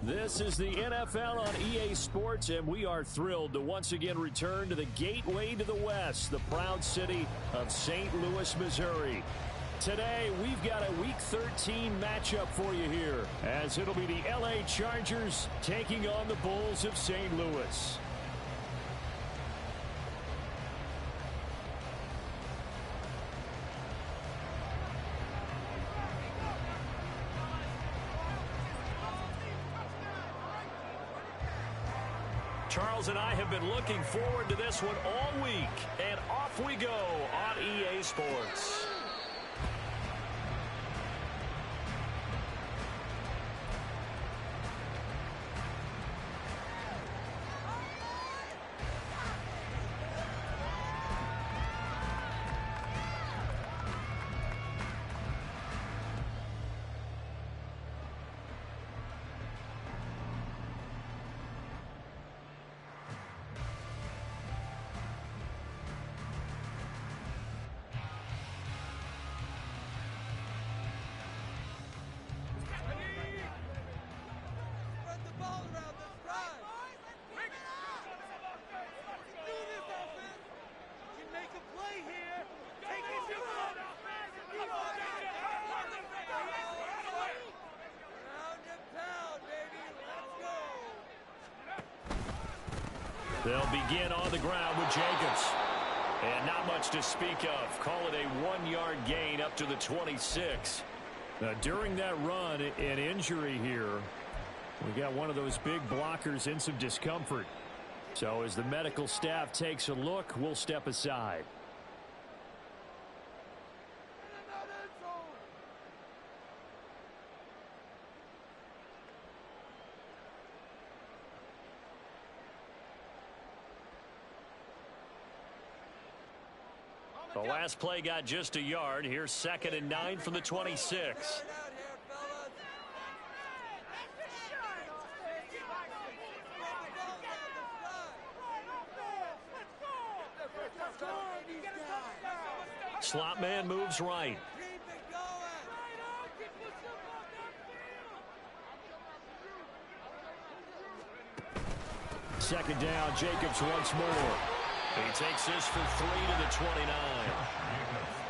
This is the NFL on EA Sports, and we are thrilled to once again return to the gateway to the West, the proud city of St. Louis, Missouri. Today, we've got a Week 13 matchup for you here, as it'll be the LA Chargers taking on the Bulls of St. Louis. Charles and I have been looking forward to this one all week, and off we go on EA Sports. They'll begin on the ground with Jacobs. And not much to speak of. Call it a 1-yard gain up to the 26. Now, during that run, an injury here. We got one of those big blockers in some discomfort. So as the medical staff takes a look, we'll step aside. The last play got just a yard. Here's 2nd and 9 from the 26. Slot man moves right. Second down, Jacobs once more. He takes this for 3 to the 29.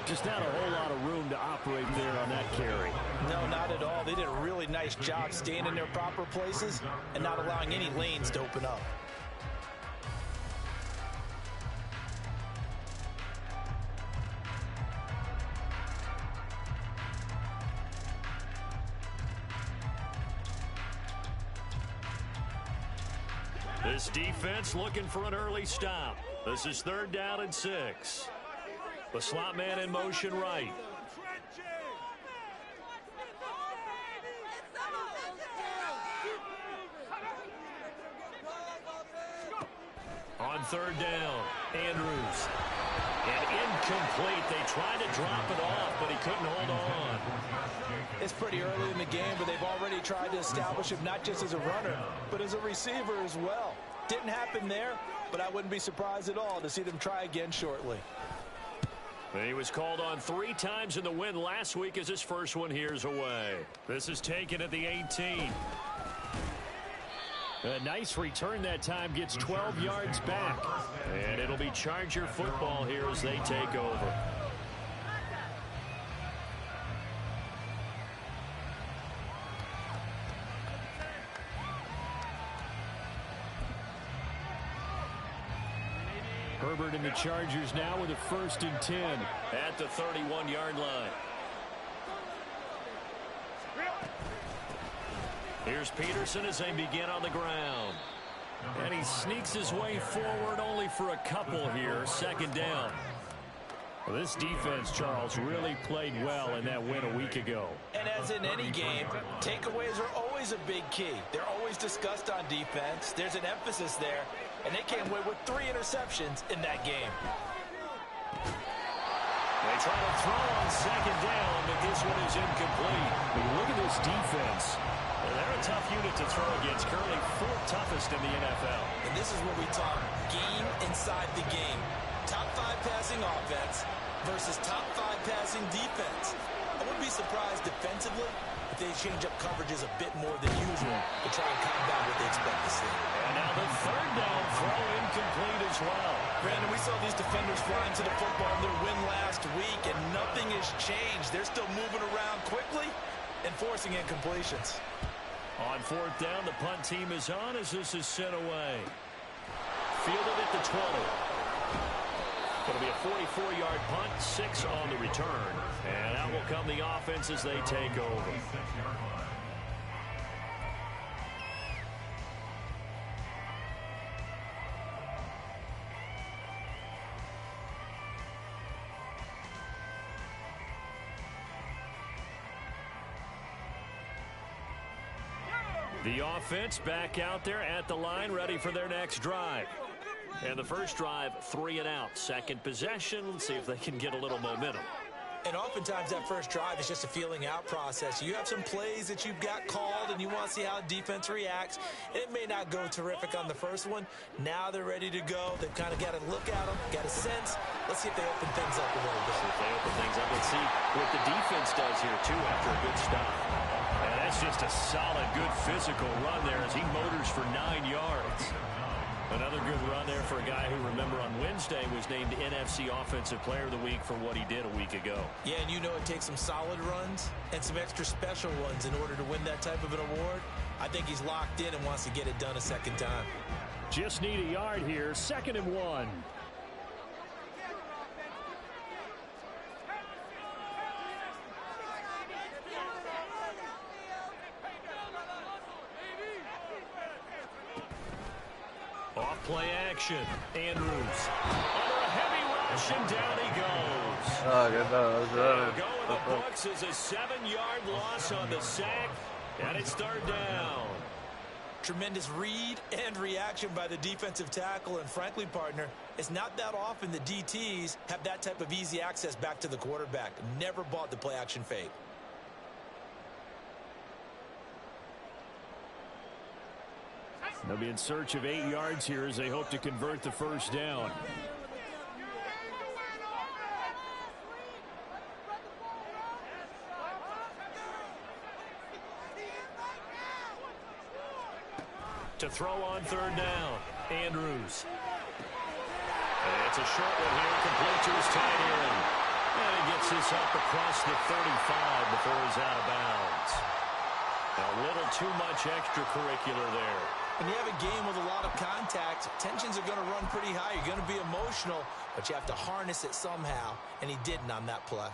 Just not a whole lot of room to operate there on that carry. No, not at all. They did a really nice job staying in their proper places and not allowing any lanes to open up. This defense looking for an early stop. This is 3rd down and 6. The slot man in motion right. On 3rd down, Andrews. And incomplete. They tried to drop it off, but he couldn't hold on. It's pretty early in the game, but they've already tried to establish him not just as a runner, but as a receiver as well. Didn't happen there, but I wouldn't be surprised at all to see them try again shortly. He was called on 3 times in the win last week as his first one here's away. This is taken at the 18. A nice return that time, gets 12 yards back. And it'll be Charger football here as they take over. Herbert and the Chargers now with a 1st and 10 at the 31-yard line. Here's Peterson as they begin on the ground. And he sneaks his way forward only for a couple here. 2nd down. Well, this defense, Charles, really played well in that win a week ago. And as in any game, takeaways are always a big key. They're always discussed on defense. There's an emphasis there. And they came away with 3 interceptions in that game. They try to throw on 2nd down, but this one is incomplete. When you look at this defense, they're a tough unit to throw against. Currently 4th toughest in the NFL. And this is where we talk game inside the game. Top 5 passing offense versus top 5 passing defense. I wouldn't be surprised defensively if they change up coverages a bit more than usual to try and combat what they expect to see. And now the third down throw incomplete as well. Brandon, we saw these defenders flying to the football in their win last week, and nothing has changed. They're still moving around quickly and forcing incompletions. On fourth down, the punt team is on as this is sent away. Fielded at the 20. It'll be a 44-yard punt, 6 on the return. And out will come the offense as they take over. The offense back out there at the line, ready for their next drive. And the first drive, 3 and out. Second possession, let's see if they can get a little momentum. And oftentimes that first drive is just a feeling out process. You have some plays that you've got called and you want to see how defense reacts. It may not go terrific on the first one. Now they're ready to go. They've kind of got to look at them, got a sense. Let's see if they open things up a little bit. See if they open things up. Let's see what the defense does here, too, after a good stop. And that's just a solid, good physical run there as he motors for 9 yards. Another good run there for a guy who, remember, on Wednesday was named NFC Offensive Player of the Week for what he did a week ago. Yeah, and you know it takes some solid runs and some extra special ones in order to win that type of an award. I think he's locked in and wants to get it done a second time. Just need a yard here, 2nd and 1. Play action. Andrews under a heavy rush, and down he goes. Go in the books is a 7-yard loss on the sack, and it's third down. Tremendous read and reaction by the defensive tackle, and frankly, partner, it's not that often the DTs have that type of easy access back to the quarterback. Never bought the play action fake. They'll be in search of 8 yards here as they hope to convert the first down. To throw on third down, Andrews. And it's a short one here, complete to his tight end. And he gets this up across the 35 before he's out of bounds. A little too much extracurricular there. When you have a game with a lot of contact, tensions are going to run pretty high. You're going to be emotional, but you have to harness it somehow, and he didn't on that play.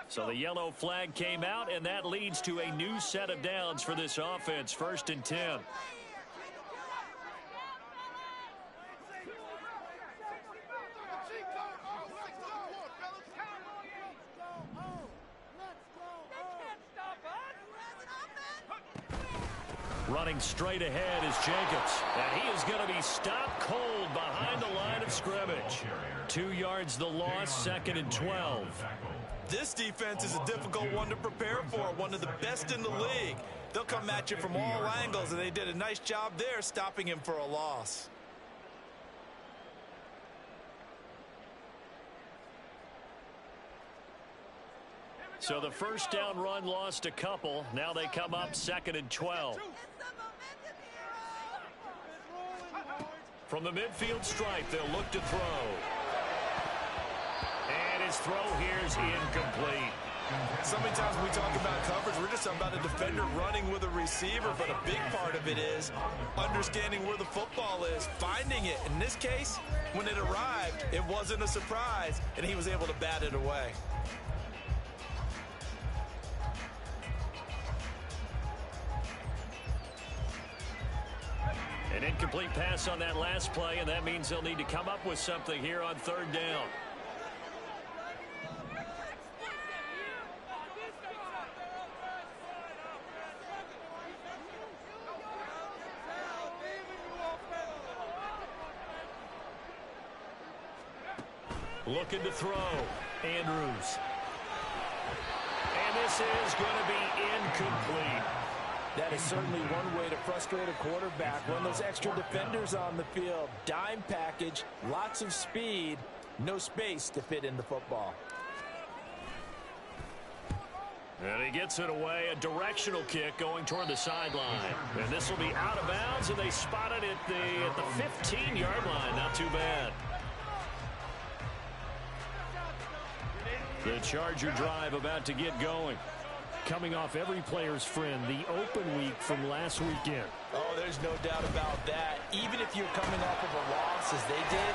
So the yellow flag came out, and that leads to a new set of downs for this offense, 1st and 10. Running straight ahead is Jacobs, and he is going to be stopped cold behind the line of scrimmage. 2 yards the loss, 2nd and 12. This defense is a difficult one to prepare for, one of the best in the league. They'll come at you from all angles, and they did a nice job there stopping him for a loss. So the first down run lost a couple. Now they come up 2nd and 12. From the midfield stripe, they'll look to throw. And his throw here is incomplete. So many times when we talk about coverage, we're just talking about a defender running with a receiver, but a big part of it is understanding where the football is, finding it. In this case, when it arrived, it wasn't a surprise, and he was able to bat it away. An incomplete pass on that last play, and that means they'll need to come up with something here on third down. Looking to throw. Andrews. And this is going to be incomplete. That is certainly one way to frustrate a quarterback. Run those extra defenders on the field. Dime package, lots of speed. No space to fit in the football. And he gets it away, a directional kick going toward the sideline. And this will be out of bounds, and they spot it at the 15-yard line. Not too bad. The Charger drive about to get going. Coming off every player's friend, the open week from last weekend. Oh, there's no doubt about that. Even if you're coming off of a loss as they did,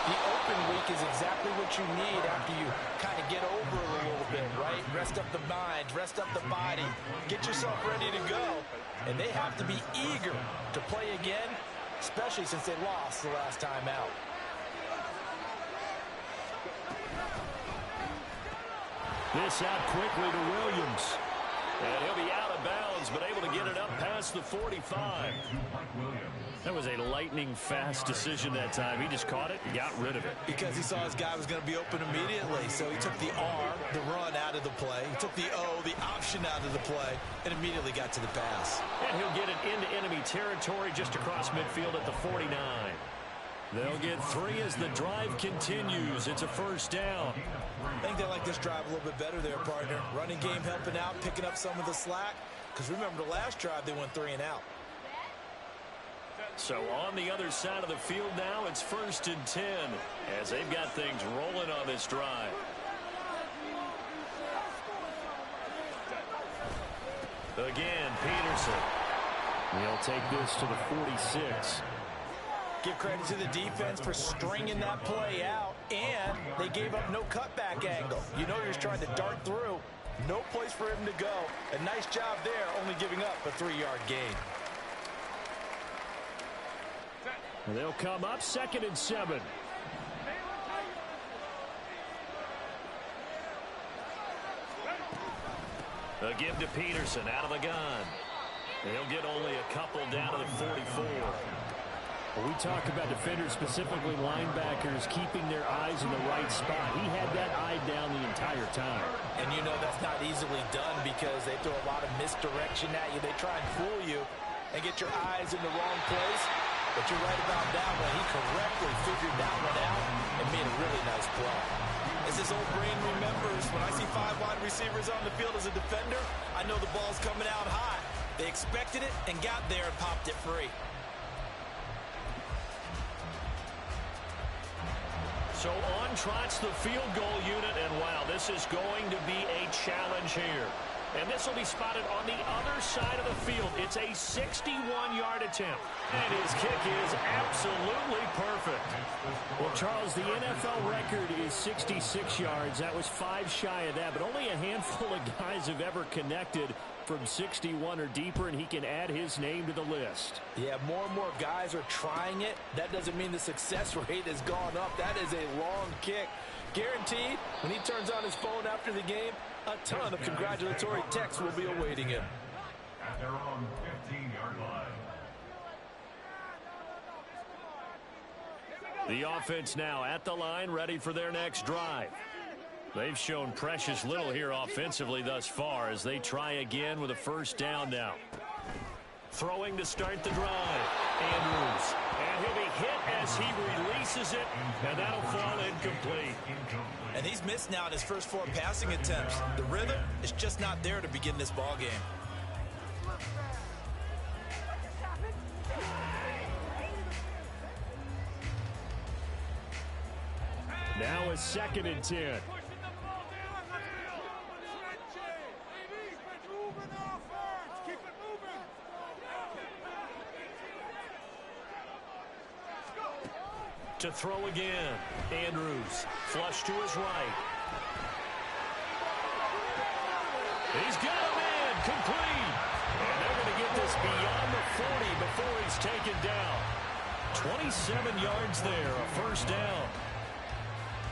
the open week is exactly what you need after you kind of get over it a little bit, right? Rest up the mind, rest up the body, get yourself ready to go. And they have to be eager to play again, especially since they lost the last time out. This out quickly to Williams. And he'll be out of bounds, but able to get it up past the 45. That was a lightning-fast decision that time. He just caught it and got rid of it. Because he saw his guy was going to be open immediately. So he took the R, the run, out of the play. He took the O, the option, out of the play, and immediately got to the pass. And he'll get it into enemy territory just across midfield at the 49. They'll get 3 as the drive continues. It's a first down. I think they like this drive a little bit better there, partner. Running game helping out, picking up some of the slack. Because remember, the last drive, they went 3 and out. So on the other side of the field now, it's 1st and 10 as they've got things rolling on this drive. Again, Peterson. He'll take this to the 46. Give credit to the defense for stringing that play out, and they gave up no cutback angle. You know you're just trying to dart through. No place for him to go. A nice job there, only giving up a 3-yard gain. They'll come up 2nd and 7. A give to Peterson out of the gun. They'll get only a couple down to the 44. We talk about defenders, specifically linebackers, keeping their eyes in the right spot. He had that eye down the entire time. And you know that's not easily done because they throw a lot of misdirection at you. They try and fool you and get your eyes in the wrong place. But you're right about that one. He correctly figured that one out and made a really nice play. As his old brain remembers, when I see 5 wide receivers on the field as a defender, I know the ball's coming out high. They expected it and got there and popped it free. So on trots the field goal unit, and wow, this is going to be a challenge here. And this will be spotted on the other side of the field. It's a 61-yard attempt. And his kick is absolutely perfect. Well, Charles, the NFL record is 66 yards. That was 5 shy of that, but only a handful of guys have ever connected from 61 or deeper, and he can add his name to the list. Yeah, more and more guys are trying it. That doesn't mean the success rate has gone up. That is a long kick. Guaranteed, when he turns on his phone after the game, a ton of congratulatory texts will be awaiting him. At their own 15-yard line. The offense now at the line, ready for their next drive. They've shown precious little here offensively thus far as they try again with a first down now. Throwing to start the drive. Andrews. And he'll be hit as he releases it, and that'll fall incomplete. And he's missed now in his first 4 passing attempts. The rhythm is just not there to begin this ball game. Now a 2nd and 10. To throw again. Andrews. Flush to his right. He's got him in. Complete. And they're going to get this beyond the 40 before he's taken down. 27 yards there. A first down.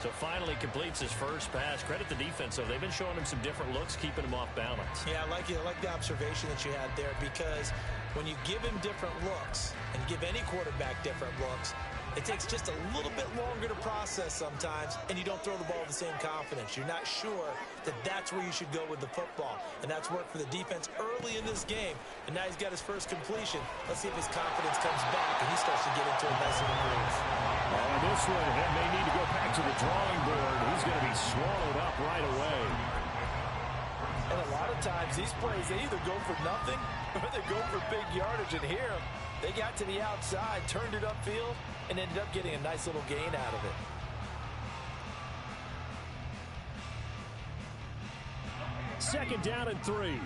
So finally completes his first pass. Credit the defense, though. They've been showing him some different looks, keeping him off balance. Yeah, I like it. I like the observation that you had there because when you give him different looks and give any quarterback different looks, It takes just a little bit longer to process sometimes, and you don't throw the ball with the same confidence. You're not sure that that's where you should go with the football. And that's worked for the defense early in this game. And now he's got his first completion. Let's see if his confidence comes back and he starts to get into a nice little groove. On this one, he may need to go back to the drawing board. He's going to be swallowed up right away. And a lot of times, these plays, they either go for nothing or they go for big yardage. And here, they got to the outside, turned it upfield, and ended up getting a nice little gain out of it. Second down and 3.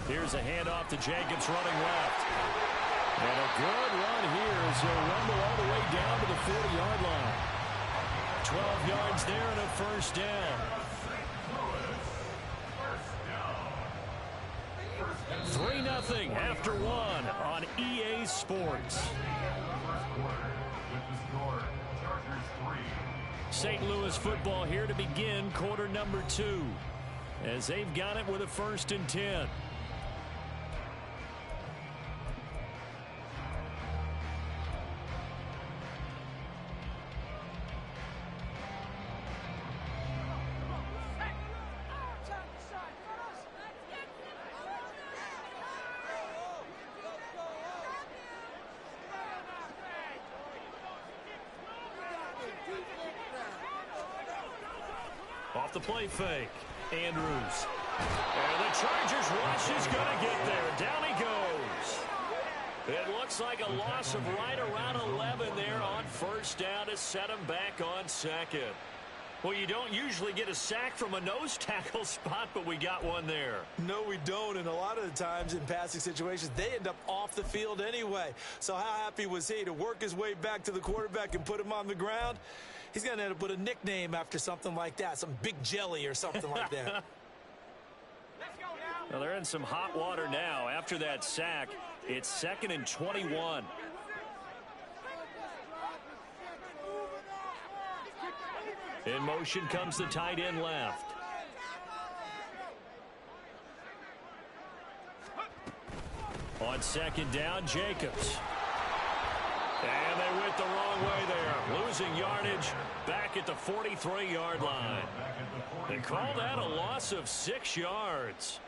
Here's a handoff to Jacobs running left. And a good run here as he'll rumble all the way down to the 40-yard line. 12 yards there and a first down. 3-0 after 1 on EA Sports. St. Louis football here to begin quarter number 2 as they've got it with a 1st and 10. Off the play fake, Andrews. And the Chargers rush is going to get there. Down he goes. It looks like a loss of right around 11 there on first down to set him back on second. Well, you don't usually get a sack from a nose tackle spot, but we got one there. No, we don't, and a lot of the times in passing situations, they end up off the field anyway. So how happy was he to work his way back to the quarterback and put him on the ground? He's going to end up with a nickname after something like that, some Big Jelly or something like that. Well, they're in some hot water now. After that sack, it's 2nd and 21. In motion comes the tight end left. On 2nd down, Jacobs. And they went the wrong way there. Losing yardage back at the 43-yard line. They call that a loss of 6 yards.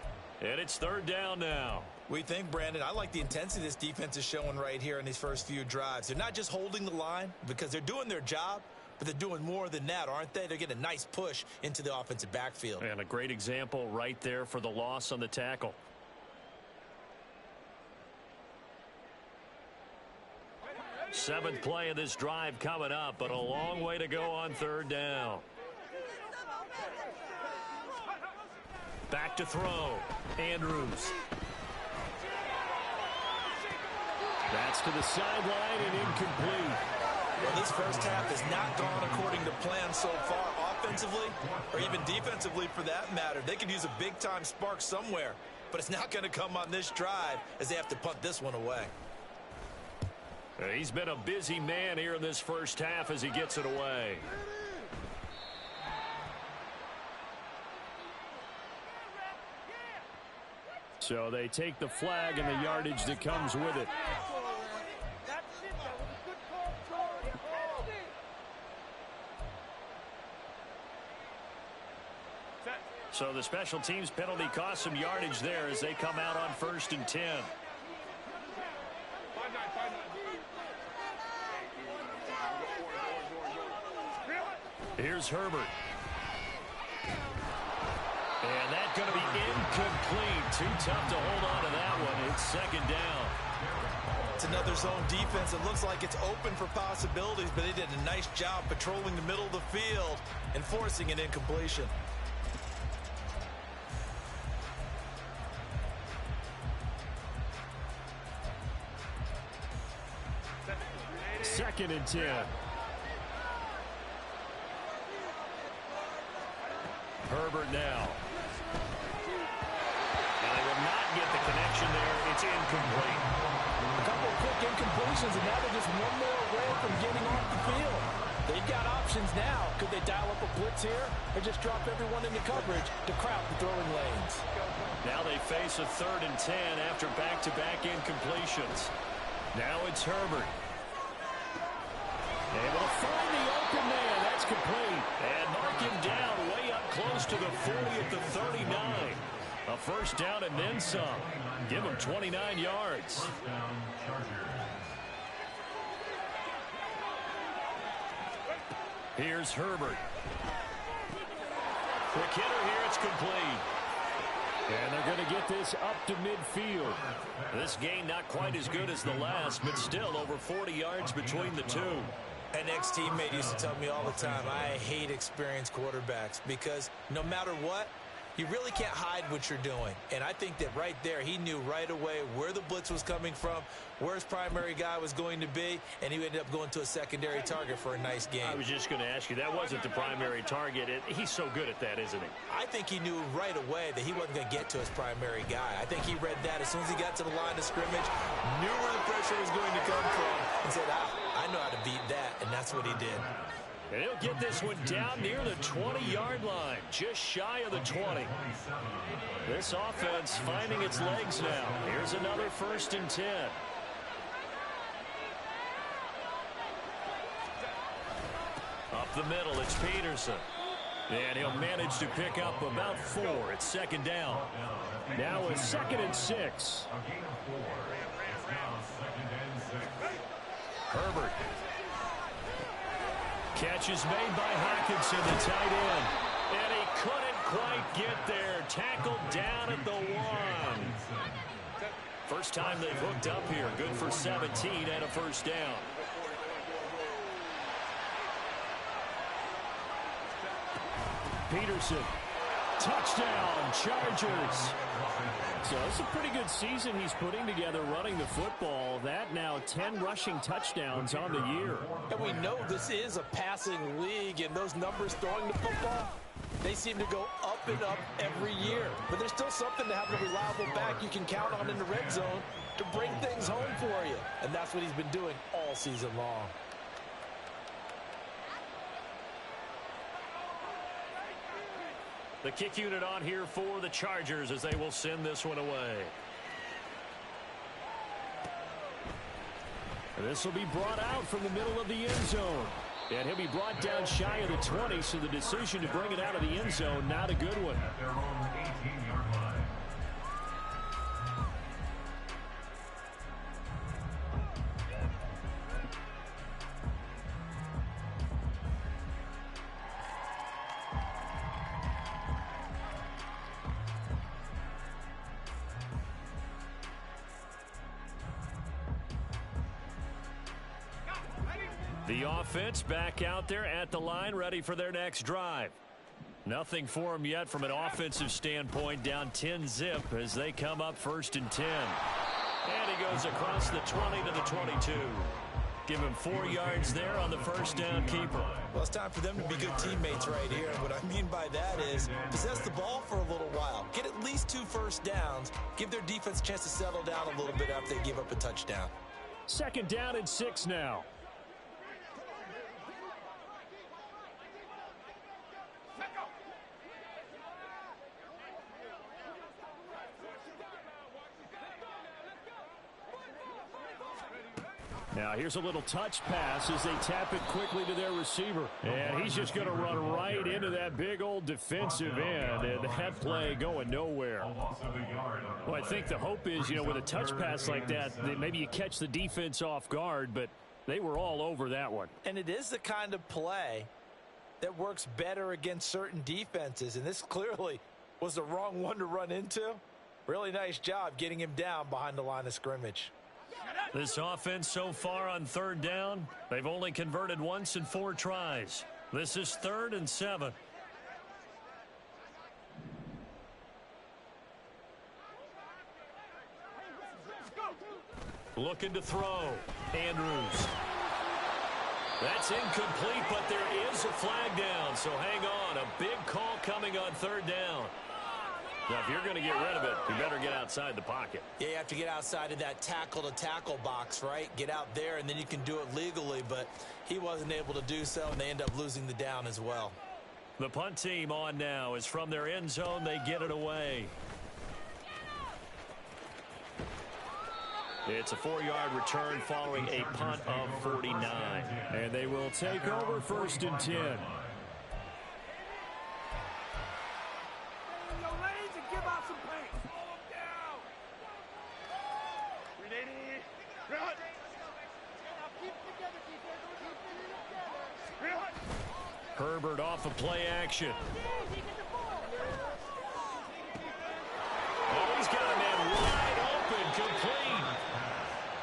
And it's 3rd down now. We think, Brandon, I like the intensity this defense is showing right here in these first few drives. They're not just holding the line because they're doing their job, but they're doing more than that, aren't they? They're getting a nice push into the offensive backfield. And a great example right there for the loss on the tackle. Seventh play of this drive coming up, but a long way to go on 3rd down. Back to throw. Andrews. That's to the sideline and incomplete. Well, this first half has not gone according to plan so far, offensively or even defensively for that matter. They could use a big-time spark somewhere, but it's not going to come on this drive as they have to punt this one away. He's been a busy man here in this first half as he gets it away. So they take the flag and the yardage that comes with it. So the special teams penalty cost some yardage there as they come out on 1st and 10. Here's Herbert. And that's going to be incomplete. Too tough to hold on to that one. It's 2nd down. It's another zone defense. It looks like it's open for possibilities, but they did a nice job patrolling the middle of the field and forcing an incompletion. 2nd and 10. Herbert now. And they will not get the connection there. It's incomplete. A couple of quick incompletions, and now they're just one more away from getting off the field. They've got options now. Could they dial up a blitz here or just drop everyone into coverage to crowd the throwing lanes? Now they face a 3rd and 10 after back-to-back incompletions. Now it's Herbert. Able to find the open man. That's complete. And mark him down way up close to the 40 at the 39. A first down and then some. Give him 29 yards. Here's Herbert. Quick hitter here. It's complete. And they're going to get this up to midfield. This gain not quite as good as the last, but still over 40 yards between the two. An ex-teammate used to tell me all the time, I hate experienced quarterbacks because no matter what, you really can't hide what you're doing. And I think that right there, he knew right away where the blitz was coming from, where his primary guy was going to be, and he ended up going to a secondary target for a nice game. I was just going to ask you, that wasn't the primary target. He's so good at that, isn't he? I think he knew right away that he wasn't going to get to his primary guy. I think he read that as soon as he got to the line of scrimmage, knew where the pressure was going to come from, and said, I know how to beat that, and that's what he did. And he'll get this one down near the 20-yard line, just shy of the 20. This offense finding its legs now. Here's another 1st and 10. Up the middle, it's Peterson. And he'll manage to pick up about 4. It's 2nd down. Now a 2nd and 6. Herbert. Catch is made by Hawkinson, the tight end. And he couldn't quite get there. Tackled down at the 1. First time they've hooked up here. Good for 17 and a first down. Peterson. Touchdown, Chargers. So it's a pretty good season he's putting together running the football. That now 10 rushing touchdowns on the year. And we know this is a passing league, and those numbers throwing the football, they seem to go up and up every year. But there's still something to have a reliable back you can count on in the red zone to bring things home for you. And that's what he's been doing all season long. The kick unit on here for the Chargers as they will send this one away. This will be brought out from the middle of the end zone. And he'll be brought down shy of the 20, so the decision to bring it out of the end zone, not a good one. At their own 18-yard line. The offense back out there at the line, ready for their next drive. Nothing for them yet from an offensive standpoint, down 10-zip as they come up 1st and 10. And he goes across the 20 to the 22. Give him 4 yards there on the first down keeper. Well, it's time for them to be good teammates right here. And what I mean by that is possess the ball for a little while. Get at least 2 first downs. Give their defense a chance to settle down a little bit after they give up a touchdown. 2nd down and 6 now. Now here's a little touch pass as they tap it quickly to their receiver. And he's just going to run right into that big old defensive end. And that play going nowhere. Well, I think the hope is, with a touch pass like that maybe you catch the defense off guard, but they were all over that one. And it is the kind of play that works better against certain defenses. And this clearly was the wrong one to run into. Really nice job getting him down behind the line of scrimmage. This offense so far on 3rd down, they've only converted once in 4 tries. This is 3rd and 7. Looking to throw. Andrews. That's incomplete, but there is a flag down, so hang on. A big call coming on 3rd down. Now, if you're going to get rid of it, you better get outside the pocket. Yeah, you have to get outside of that tackle-to-tackle box, right? Get out there, and then you can do it legally, but he wasn't able to do so, and they end up losing the down as well. The punt team on now is from their end zone. They get it away. It's a 4-yard return following a punt of 49. And they will take over 1st and 10. Herbert off of play action. Oh, he's got a man wide open, complete.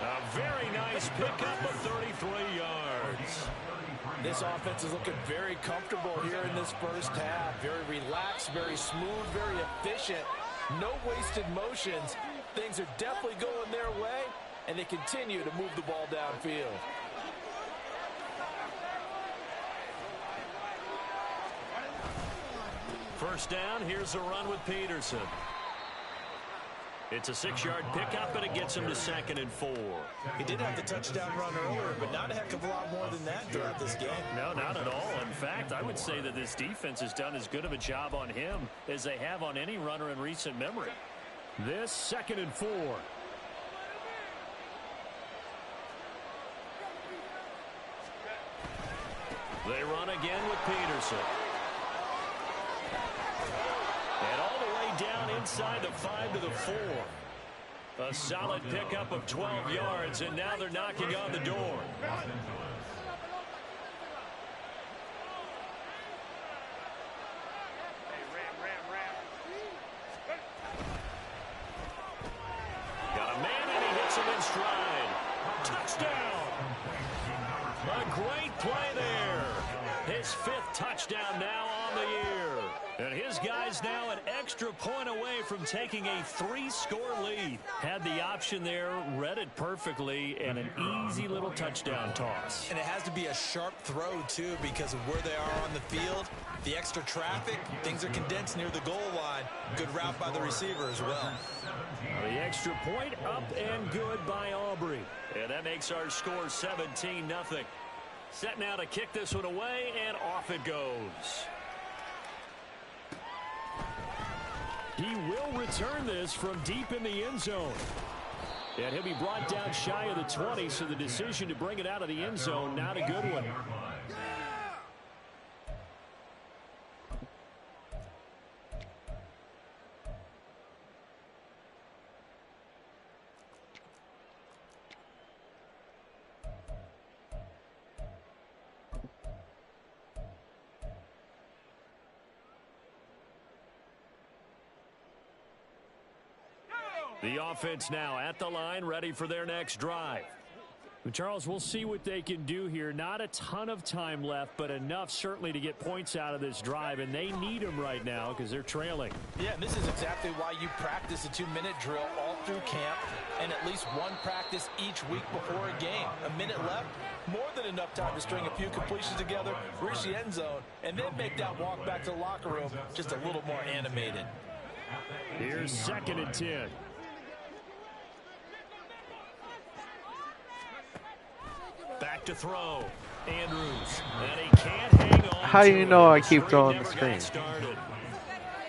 A very nice pickup of 33 yards. This offense is looking very comfortable here in this first half. Very relaxed, very smooth, very efficient. No wasted motions. Things are definitely going their way, and they continue to move the ball downfield. First down, here's a run with Peterson. It's a 6-yard pickup, and it gets him to 2nd and 4. He did have the touchdown run earlier, but not a heck of a lot more than that throughout this game. No, not at all. In fact, I would say that this defense has done as good of a job on him as they have on any runner in recent memory. This 2nd and 4. They run again with Peterson. And all the way down inside the 5 to the 4. A solid pickup of 12 yards, and now they're knocking on the door. Got a man, and he hits him in stride. Touchdown! A great play there. His 5th touchdown now on the year. And his guys now an extra point away from taking a 3-score lead. Had the option there, read it perfectly, and an easy little touchdown toss. And it has to be a sharp throw, too, because of where they are on the field. The extra traffic, things are condensed near the goal line. Good route by the receiver as well. The extra point up and good by Aubrey. And that makes our score 17-0. Set now to kick this one away, and off it goes. He will return this from deep in the end zone. And he'll be brought down shy of the 20, so the decision to bring it out of the end zone, not a good one. The offense now at the line, ready for their next drive. Charles, we'll see what they can do here. Not a ton of time left, but enough certainly to get points out of this drive, and they need them right now because they're trailing. Yeah, and this is exactly why you practice a 2-minute drill all through camp and at least one practice each week before a game. A minute left, more than enough time to string a few completions together, reach the end zone, and then make that walk back to the locker room just a little more animated. Here's 2nd and 10. Back to throw. Andrews. And he can't hang on. How do you know I keep throwing the screen?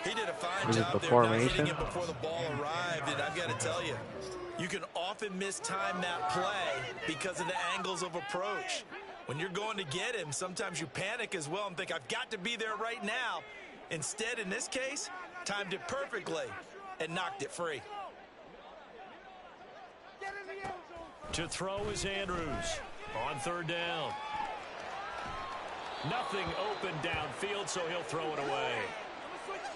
He did a fine Is it job the there formation? hitting it before the ball arrived, and I've got to tell you, you can often mistime that play because of the angles of approach. When you're going to get him, sometimes you panic as well and think, I've got to be there right now. Instead, in this case, timed it perfectly and knocked it free. To throw is Andrews on 3rd down. Nothing open downfield, so he'll throw it away.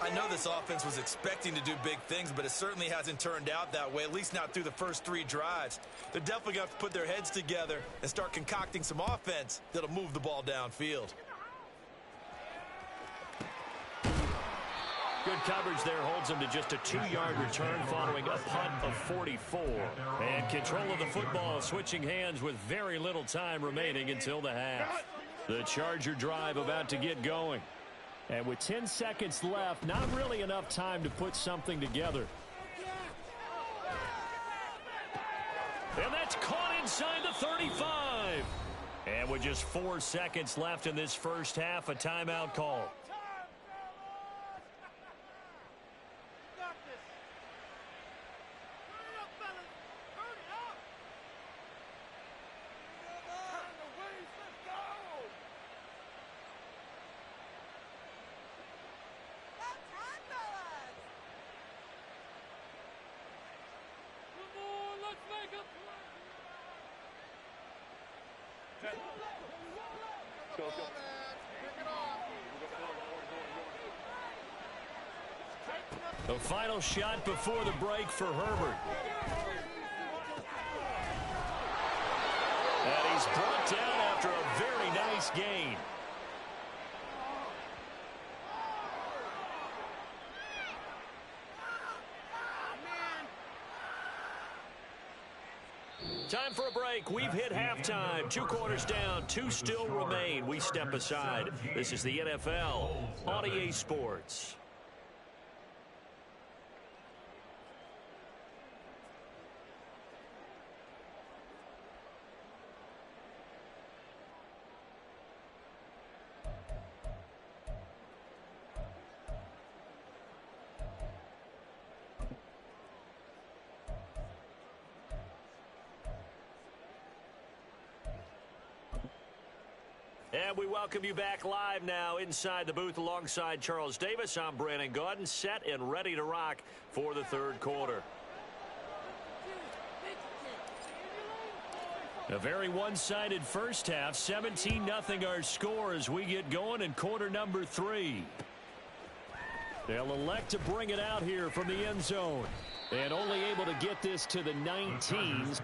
I know this offense was expecting to do big things, but it certainly hasn't turned out that way, at least not through the first 3 drives. They're definitely going to have to put their heads together and start concocting some offense that'll move the ball downfield. Good coverage there holds him to just a 2-yard return following a punt of 44. And control of the football switching hands with very little time remaining until the half. The Charger drive about to get going. And with 10 seconds left, not really enough time to put something together. And that's caught inside the 35. And with just 4 seconds left in this first half, a timeout call. The final shot before the break for Herbert. And he's brought down after a very nice gain. Time for a break. We've hit halftime. 2 quarters down. 2 still remain. We step aside. This is the NFL on EA Sports. And we welcome you back live now inside the booth alongside Charles Davis. I'm Brandon Gaudin, set and ready to rock for the third quarter. A very one-sided first half. 17-0 our score as we get going in quarter number 3. They'll elect to bring it out here from the end zone. And only able to get this to the 19s.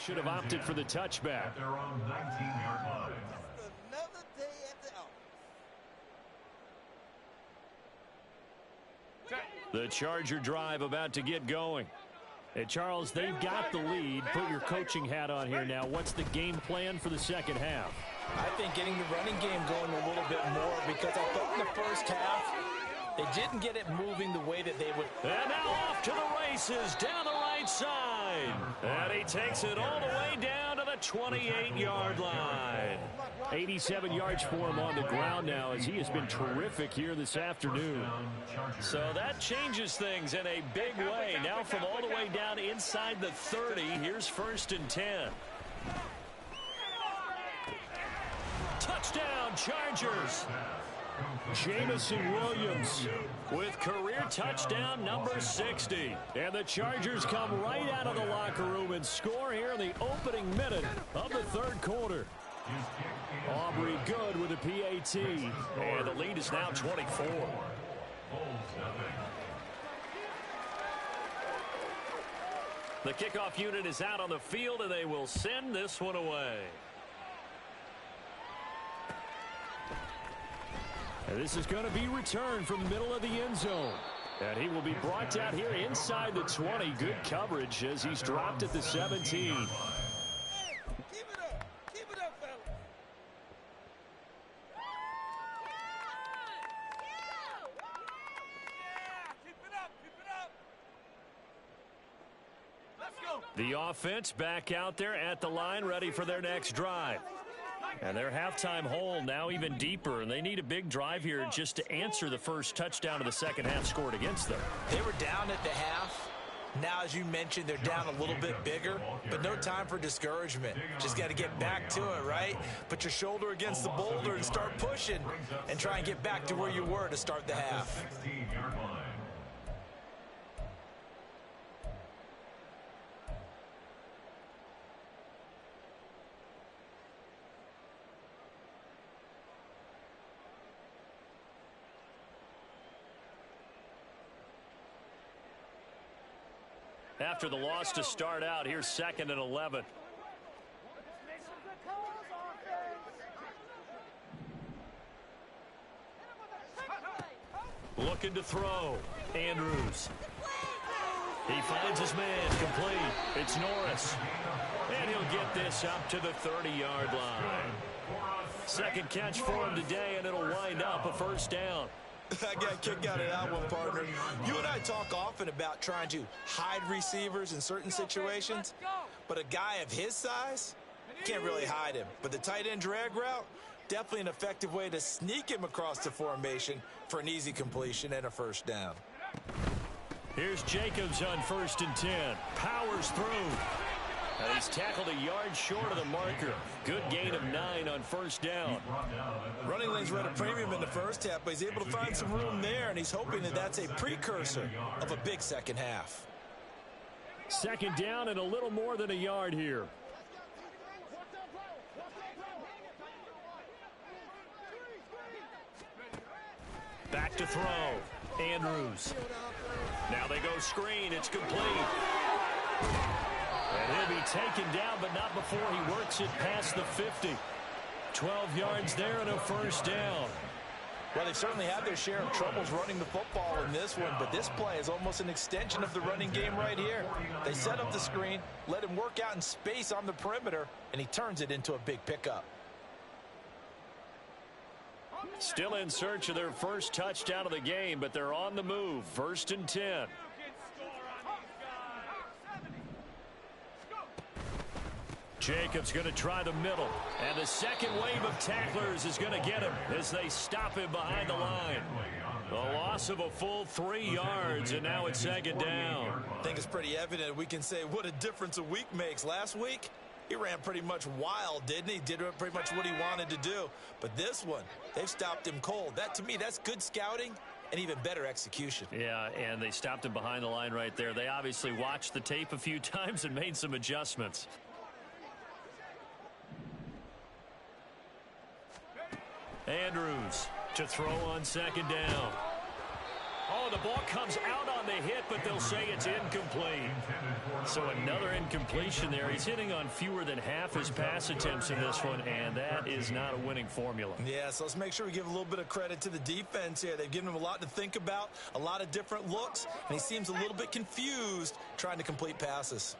Should have opted for the touchback. At their own 19-yard line. Another day at the office. The Charger drive about to get going. Hey, Charles, they've got the lead. Put your coaching hat on here now. What's the game plan for the second half? I think getting the running game going a little bit more, because I thought in the first half they didn't get it moving the way that they would. And now off to the races down the right side. And he takes it all the way down to the 28-yard line. 87 yards for him on the ground now, as he has been terrific here this afternoon. So that changes things in a big way. Now from all the way down inside the 30, here's 1st and 10. Touchdown, Chargers. Jamison Williams with career touchdown number 60. And the Chargers come right out of the locker room and score here in the opening minute of the third quarter. Aubrey Good with a PAT. And the lead is now 24. The kickoff unit is out on the field, and they will send this one away. And this is going to be returned from the middle of the end zone. And he will be brought down here inside the 20. Good coverage as he's dropped at the 17. Keep it up. Keep it up, fella. Keep it up. Keep it up. Let's go. The offense back out there at the line, ready for their next drive. And their halftime hole now even deeper, and they need a big drive here just to answer the first touchdown of the second half scored against them. They were down at the half. Now, as you mentioned, they're down a little bit bigger, but no time for discouragement. Just got to get back to it, right? Put your shoulder against the boulder and start pushing and try and get back to where you were to start the half. 16-yard line. After the loss to start out, here's 2nd and 11. Looking to throw. Andrews. He finds his man complete. It's Norris. And he'll get this up to the 30-yard line. Second catch for him today, and it'll wind up a first down. I got a kick out of that one, partner. You and I talk often about trying to hide receivers in certain situations, but a guy of his size, can't really hide him. But the tight end drag route, definitely an effective way to sneak him across the formation for an easy completion and a first down. Here's Jacobs on 1st and 10. Powers through. And he's tackled a yard short of the marker. Good gain of 9 on first down. Running lanes were at a premium in the first half, but he's able to find some room there, and he's hoping that that's a precursor of a big second half. 2nd down and a little more than a yard here. Back to throw. Andrews. Now they go screen. It's complete. And he'll be taken down, but not before he works it past the 50. 12 yards there and a first down. Well, they've certainly had their share of troubles running the football in this one, but this play is almost an extension of the running game right here. They set up the screen, let him work out in space on the perimeter, and he turns it into a big pickup. Still in search of their first touchdown of the game, but they're on the move. 1st and 10. Jacobs going to try the middle. And the second wave of tacklers is going to get him as they stop him behind the line. A loss of a full 3 yards, and now it's 2nd down. I think it's pretty evident we can say what a difference a week makes. Last week, he ran pretty much wild, didn't he? Did pretty much what he wanted to do. But this one, they've stopped him cold. That, to me, that's good scouting and even better execution. Yeah, and they stopped him behind the line right there. They obviously watched the tape a few times and made some adjustments. Andrews to throw on 2nd down. Oh, the ball comes out on the hit, but they'll say it's incomplete. So another incompletion there. He's hitting on fewer than half his pass attempts in this one, and that is not a winning formula. Yeah, so let's make sure we give a little bit of credit to the defense here. They've given him a lot to think about, a lot of different looks, and he seems a little bit confused trying to complete passes.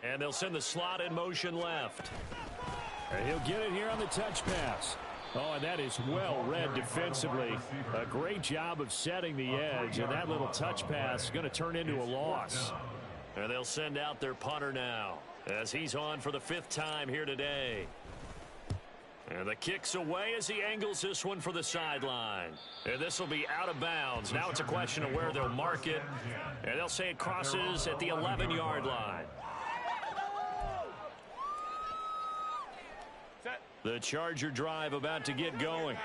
And they'll send the slot in motion left. And he'll get it here on the touch pass. Oh, and that is well read defensively. A great job of setting the edge, and that little touch pass is going to turn into a loss. And they'll send out their punter now as he's on for the 5th time here today. And the kick's away as he angles this one for the sideline. And this will be out of bounds. Now it's a question of where they'll mark it. And they'll say it crosses at the 11-yard line. The Charger drive about to get going.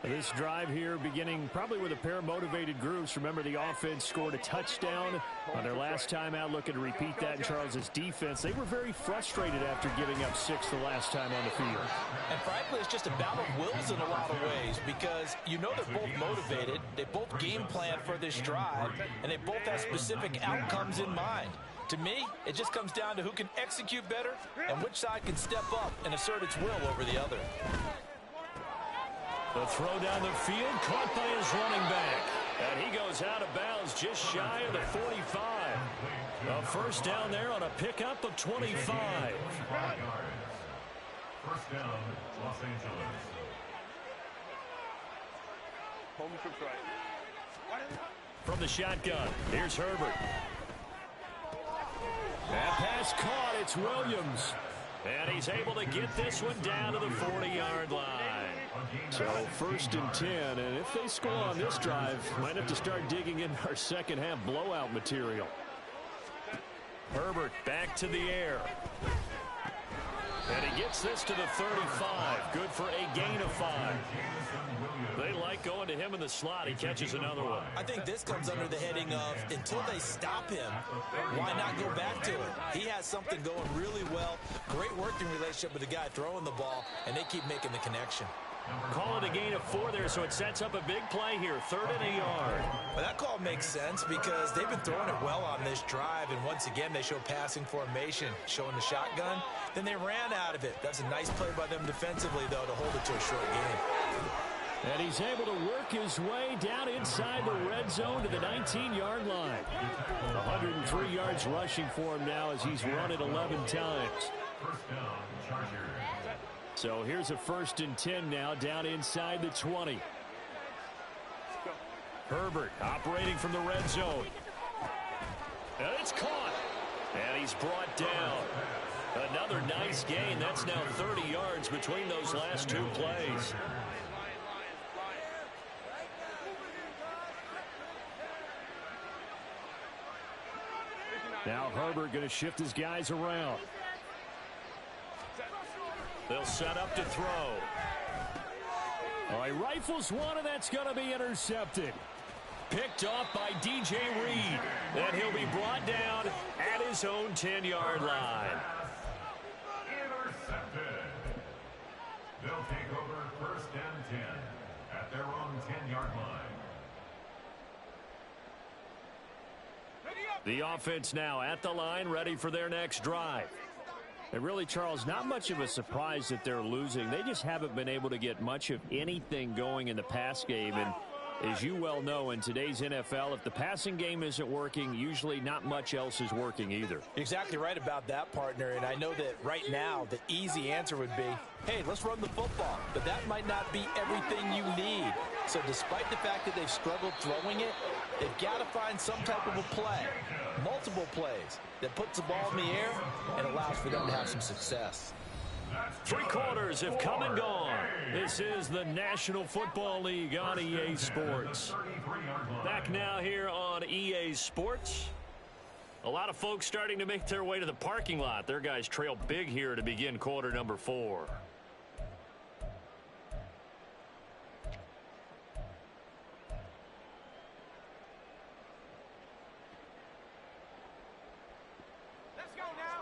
This drive here beginning probably with a pair of motivated groups. Remember, the offense scored a touchdown on their last time out. Looking to repeat that in Charles' defense. They were very frustrated after giving up 6 the last time on the field. And frankly, it's just a battle of wills in a lot of ways because you know they're both motivated. They both game plan for this drive, and they both have specific outcomes in mind. To me, it just comes down to who can execute better and which side can step up and assert its will over the other. The throw down the field, caught by his running back. And he goes out of bounds just shy of the 45. A first down there on a pickup of 25. First down, Los Angeles. From the shotgun, here's Herbert. That pass caught, it's Williams. And he's able to get this one down to the 40-yard line. So first and 10, and if they score on this drive, might have to start digging in our second half blowout material. Herbert back to the air. And he gets this to the 35. Good for a gain of 5. They like going to him in the slot. He catches another one. I think this comes under the heading of until they stop him, why not go back to it? He has something going really well. Great working relationship with the guy throwing the ball, and they keep making the connection. Call it a gain of 4 there, so it sets up a big play here. 3rd and a yard. Well, that call makes sense because they've been throwing it well on this drive, and once again, they show passing formation, showing the shotgun. Then they ran out of it. That's a nice play by them defensively, though, to hold it to a short gain. And he's able to work his way down inside the red zone to the 19-yard line. 103 yards rushing for him now as he's run it 11 times. First down, Chargers. So here's a 1st and 10 now down inside the 20. Herbert operating from the red zone. And it's caught. And he's brought down. Another nice gain. That's now 30 yards between those last 2 plays. Now Herbert going to shift his guys around. They'll set up to throw. Oh, he rifles one, and that's going to be intercepted. Picked off by DJ Reed. And he'll be brought down at his own 10-yard line. Intercepted. They'll take over 1st and 10 at their own 10-yard line. The offense now at the line, ready for their next drive. And really, Charles, not much of a surprise that they're losing. They just haven't been able to get much of anything going in the pass game. And as you well know, in today's NFL, if the passing game isn't working, usually not much else is working either. You're exactly right about that, partner. And I know that right now the easy answer would be, hey, let's run the football. But that might not be everything you need. So despite the fact that they've struggled throwing it, they've got to find some type of a play, multiple plays, that puts the ball in the air and allows for them to have some success. 3 quarters have come and gone. This is the National Football League on EA Sports. Back now here on EA Sports. A lot of folks starting to make their way to the parking lot. Their guys trail big here to begin quarter number 4.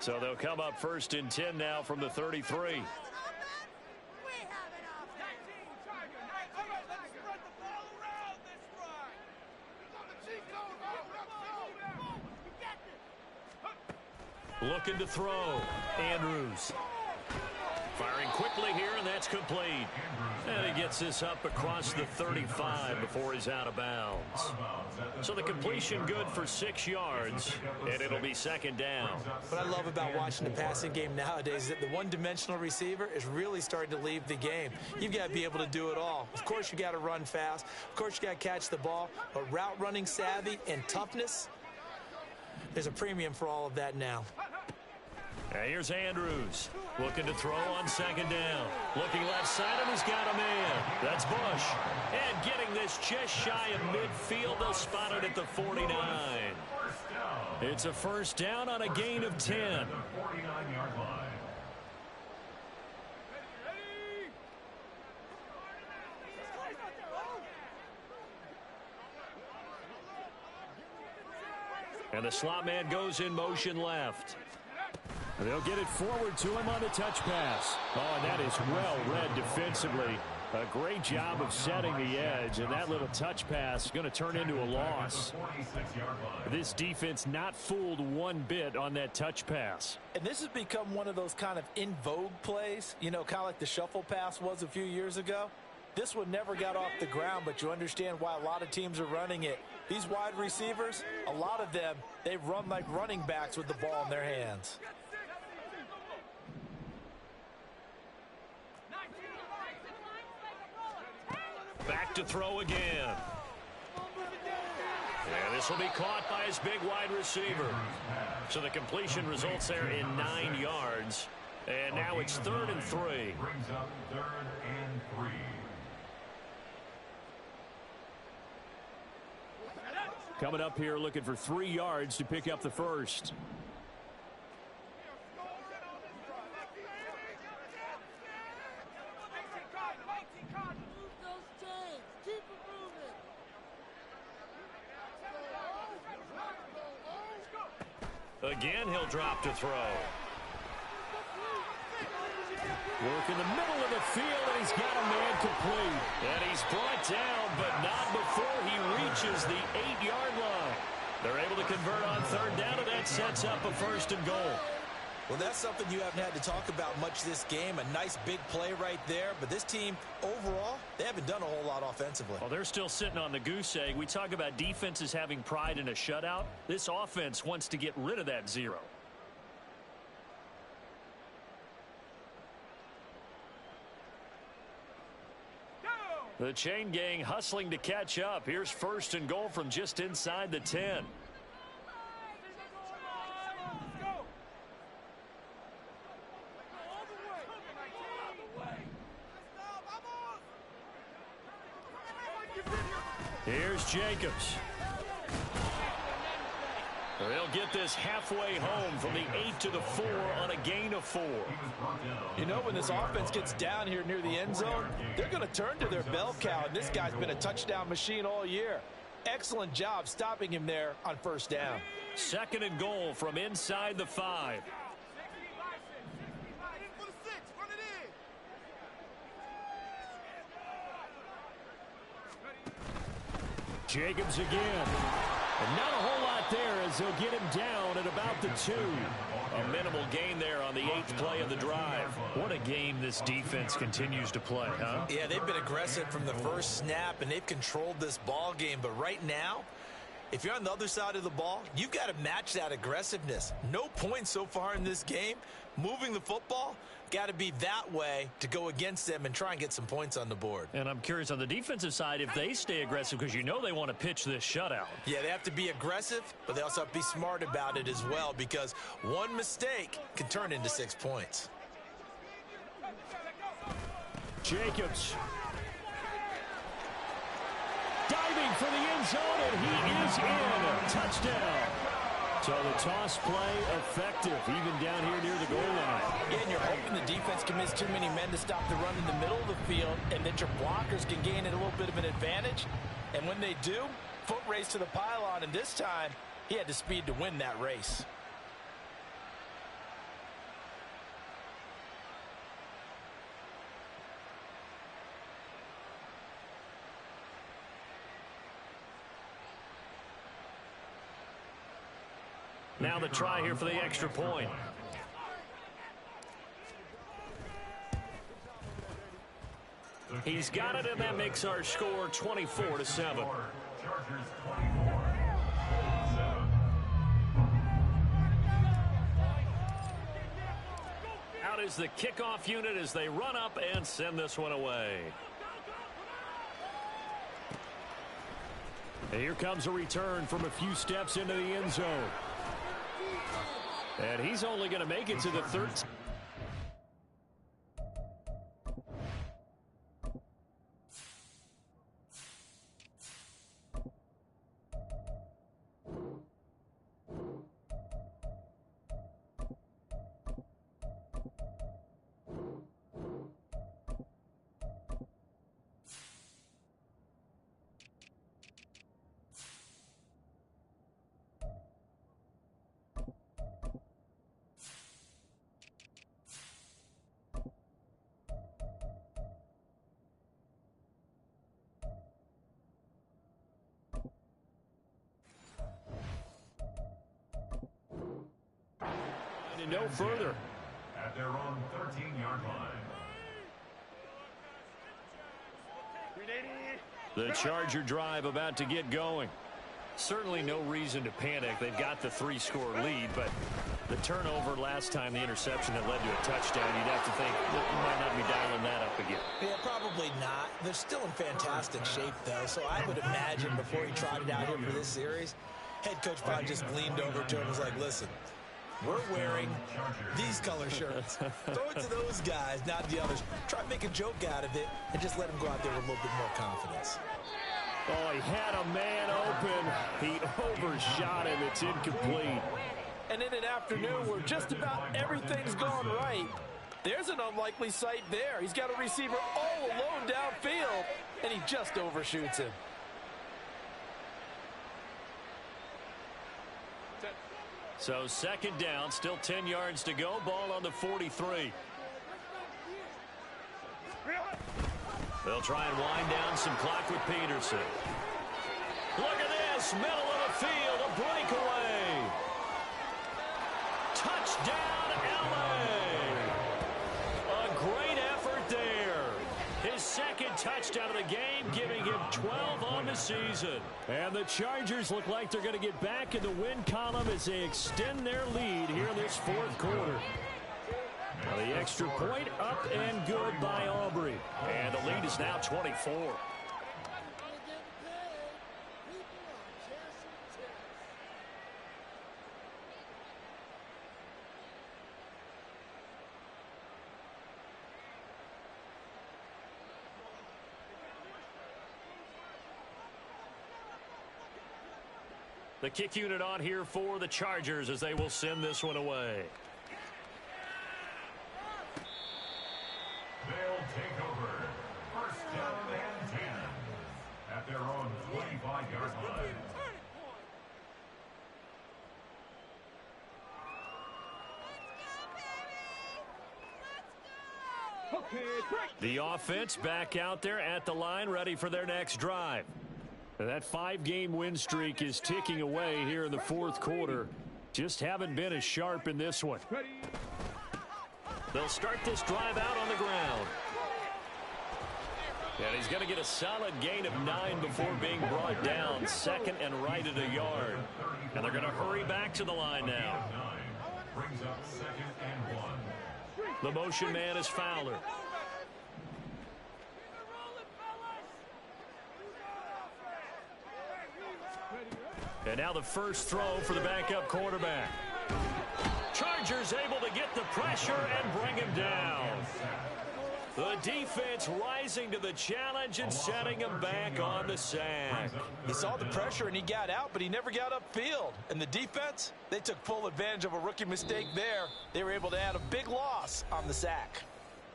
So they'll come up 1st and 10 now from the 33. Looking to throw. Andrews. Firing quickly here, and that's complete. And he gets this up across the 35 before he's out of bounds. So the completion good for 6 yards, and it'll be 2nd down. What I love about watching the passing game nowadays is that the one-dimensional receiver is really starting to leave the game. You've got to be able to do it all. Of course, you got to run fast. Of course, you got to catch the ball. But route running savvy and toughness, there's a premium for all of that now. And here's Andrews looking to throw on 2nd down. Looking left side, and he's got a man. That's Bush. And getting this just shy of midfield. They'll spot it at the 49. It's a 1st down on a gain of 10. 49-yard line. And the slot man goes in motion left. They'll get it forward to him on the touch pass. Oh, and that is well read defensively. A great job of setting the edge, and that little touch pass is going to turn into a loss. This defense not fooled one bit on that touch pass. And this has become one of those kind of in vogue plays, you know, kind of like the shuffle pass was a few years ago. This one never got off the ground, but you understand why a lot of teams are running it. These wide receivers, a lot of them, they run like running backs with the ball in their hands. Back to throw again. And this will be caught by his big wide receiver. So the completion results there in 9 yards. And now it's 3rd and 3. Brings up 3rd and 3. Coming up here looking for 3 yards to pick up the first. Again, he'll drop to throw. Work in the middle of the field, and he's got a man complete. And he's brought down, but not before he reaches the 8-yard line. They're able to convert on 3rd down, and that sets up a 1st and goal. Well, that's something you haven't had to talk about much this game. A nice big play right there. But this team, overall, they haven't done a whole lot offensively. Well, they're still sitting on the goose egg. We talk about defenses having pride in a shutout. This offense wants to get rid of that 0. The chain gang hustling to catch up. Here's 1st and goal from just inside the 10. Here's Jacobs. They'll get this halfway home from the 8 to the 4 on a gain of 4. You know, when this offense gets down here near the end zone, they're going to turn to their bell cow, and this guy's been a touchdown machine all year. Excellent job stopping him there on 1st down. 2nd and goal from inside the 5. Jacobs again. And not a whole lot there as they'll get him down at about the 2. A minimal gain there on the 8th play of the drive. What a game this defense continues to play, huh? Yeah, they've been aggressive from the first snap, and they've controlled this ball game. But right now, if you're on the other side of the ball, you've got to match that aggressiveness. No points so far in this game. Moving the football, got to be that way to go against them and try and get some points on the board. And I'm curious on the defensive side if they stay aggressive, because you know they want to pitch this shutout. Yeah, they have to be aggressive, but they also have to be smart about it as well, because one mistake can turn into 6 points. Jacobs. Diving for the end zone, and he is in. Touchdown. So the toss play effective, even down here near the goal line. Yeah, and you're hoping the defense can miss too many men to stop the run in the middle of the field, and that your blockers can gain a little bit of an advantage. And when they do, foot race to the pylon, and this time, he had the speed to win that race. Now the try here for the extra point. He's got it, and that makes our score 24-7. Out is the kickoff unit as they run up and send this one away. And here comes a return from a few steps into the end zone. And he's only going to make it to the 13. it no further. At their own 13-yard line. The Charger drive about to get going. Certainly no reason to panic. They've got the 3-score lead, but the turnover last time, the interception that led to a touchdown, you'd have to think that you might not be dialing that up again. Yeah, probably not. They're still in fantastic shape, though, so I would imagine before he trotted out here for this series, head coach probably just leaned over to him and was like, listen, we're wearing these color shirts. Throw it to those guys, not the others. Try to make a joke out of it and just let him go out there with a little bit more confidence. Oh, he had a man open. He overshot him. It's incomplete. And in an afternoon where just about everything's gone right, there's an unlikely sight there. He's got a receiver all alone downfield, and he just overshoots him. So second down, still 10 yards to go. Ball on the 43. They'll try and wind down some clock with Peterson. Look at this, middle of the field, a breakaway. Touchdown, LA. A great effort there. His second touchdown of the game, giving him 12 on the season. And the Chargers look like they're going to get back in the win column as they extend their lead here in this fourth quarter. Now the extra point up and good by Aubrey. And the lead is now 24. The kick unit on here for the Chargers as they will send this one away. They'll take over. First down and 10 at their own 25-yard line. The offense back out there at the line, ready for their next drive. That 5-game win streak is ticking away here in the fourth quarter. Just haven't been as sharp in this one. They'll start this drive out on the ground. And he's going to get a solid gain of 9 before being brought down. Second and right at a yard. And they're going to hurry back to the line now. Brings up second and 1. The motion man is Fowler. And now the first throw for the backup quarterback. Chargers able to get the pressure and bring him down. The defense rising to the challenge and setting him back on the sack. He saw the pressure and he got out, but he never got upfield. And the defense, they took full advantage of a rookie mistake there. They were able to add a big loss on the sack.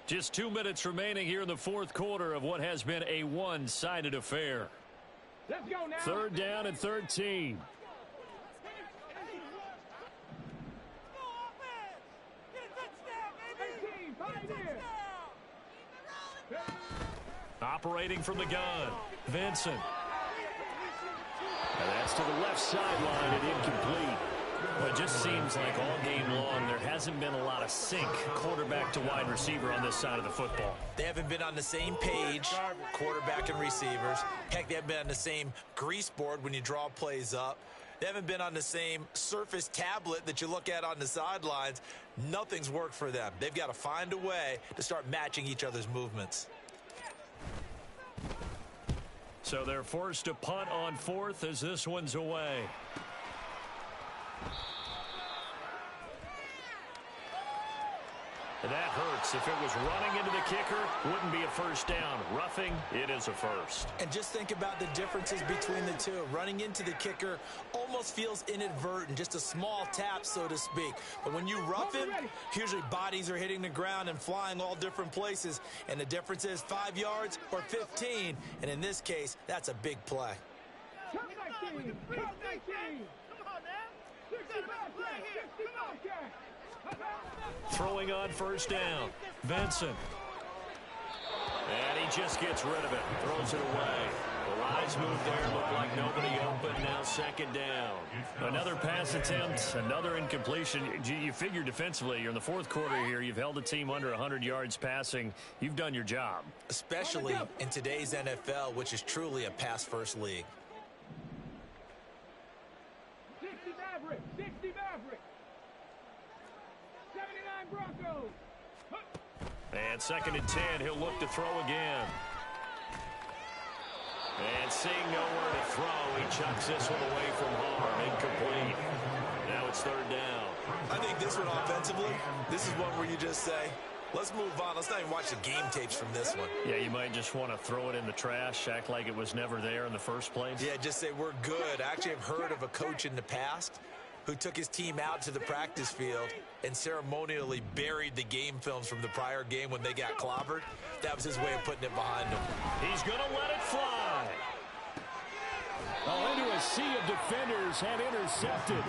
Just 2 minutes remaining here in the fourth quarter of what has been a one-sided affair. Let's go now. Third down and 13. Operating from the gun, Vincent. And that's to the left sideline and incomplete. Well, it just seems like all game long there hasn't been a lot of sync quarterback to wide receiver on this side of the football. They haven't been on the same page, quarterback and receivers. Heck, they haven't been on the same grease board when you draw plays up. They haven't been on the same surface tablet that you look at on the sidelines. Nothing's worked for them. They've got to find a way to start matching each other's movements. So they're forced to punt on fourth as this one's away. And that hurts. If it was running into the kicker, wouldn't be a first down. Roughing, it is a first. And just think about the differences between the two. Running into the kicker almost feels inadvertent, just a small tap, so to speak. But when you rough him, usually bodies are hitting the ground and flying all different places. And the difference is 5 yards or 15. And in this case, that's a big play. Come on, man. 60 back here. Come on. Throwing on first down, Vincent. And he just gets rid of it, throws it away. The Lions move there, look like nobody open, now second down. Another pass attempt, another incompletion. You figure defensively, you're in the fourth quarter here, you've held the team under 100 yards passing. You've done your job. Especially in today's NFL, which is truly a pass-first league. 60 Maverick, 60 Maverick. 79 Broncos. And second and 10, he'll look to throw again. And seeing nowhere to throw, he chucks this one away from harm. Incomplete. Now it's third down. I think this one offensively, this is one where you just say, let's move on. Let's not even watch the game tapes from this one. Yeah, you might just want to throw it in the trash, act like it was never there in the first place. Yeah, just say we're good. I actually have heard of a coach in the past who took his team out to the practice field and ceremonially buried the game films from the prior game when they got clobbered. That was his way of putting it behind him. He's going to let it fly. Oh, into a sea of defenders and intercepted.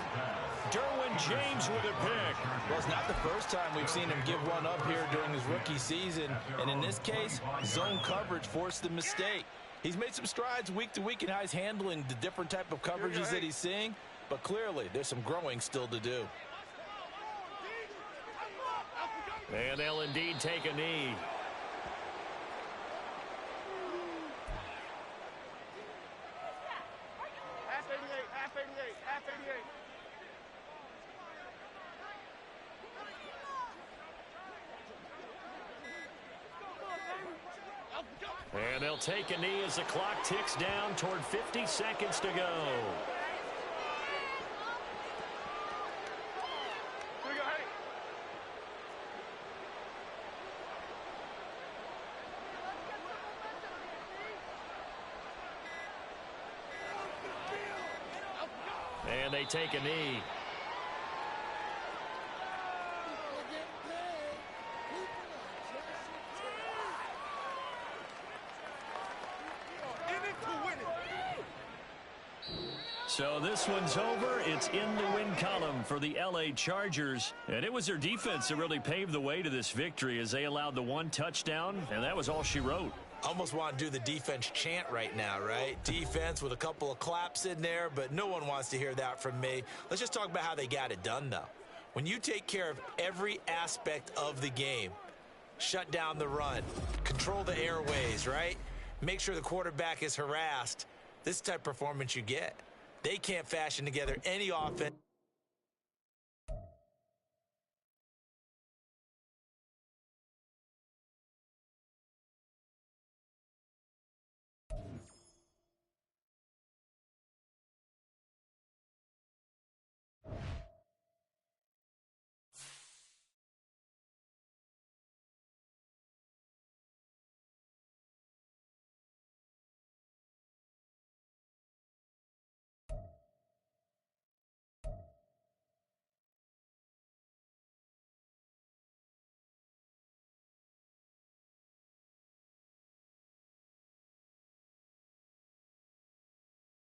Derwin James with a pick. Well, it's not the first time we've seen him give one up here during his rookie season. And in this case, zone coverage forced the mistake. He's made some strides week to week in how he's handling the different type of coverages that he's seeing. But clearly, there's some growing still to do. And they'll indeed take a knee. Half 88, half 88, half 88. And they'll take a knee as the clock ticks down toward 50 seconds to go. And they take a knee. So this one's over. It's in the win column for the LA Chargers. And it was their defense that really paved the way to this victory as they allowed the one touchdown, and that was all she wrote. Almost want to do the defense chant right now, right? Defense with a couple of claps in there, but no one wants to hear that from me. Let's just talk about how they got it done, though. When you take care of every aspect of the game, shut down the run, control the airways, right? Make sure the quarterback is harassed. This type of performance you get. They can't fashion together any offense.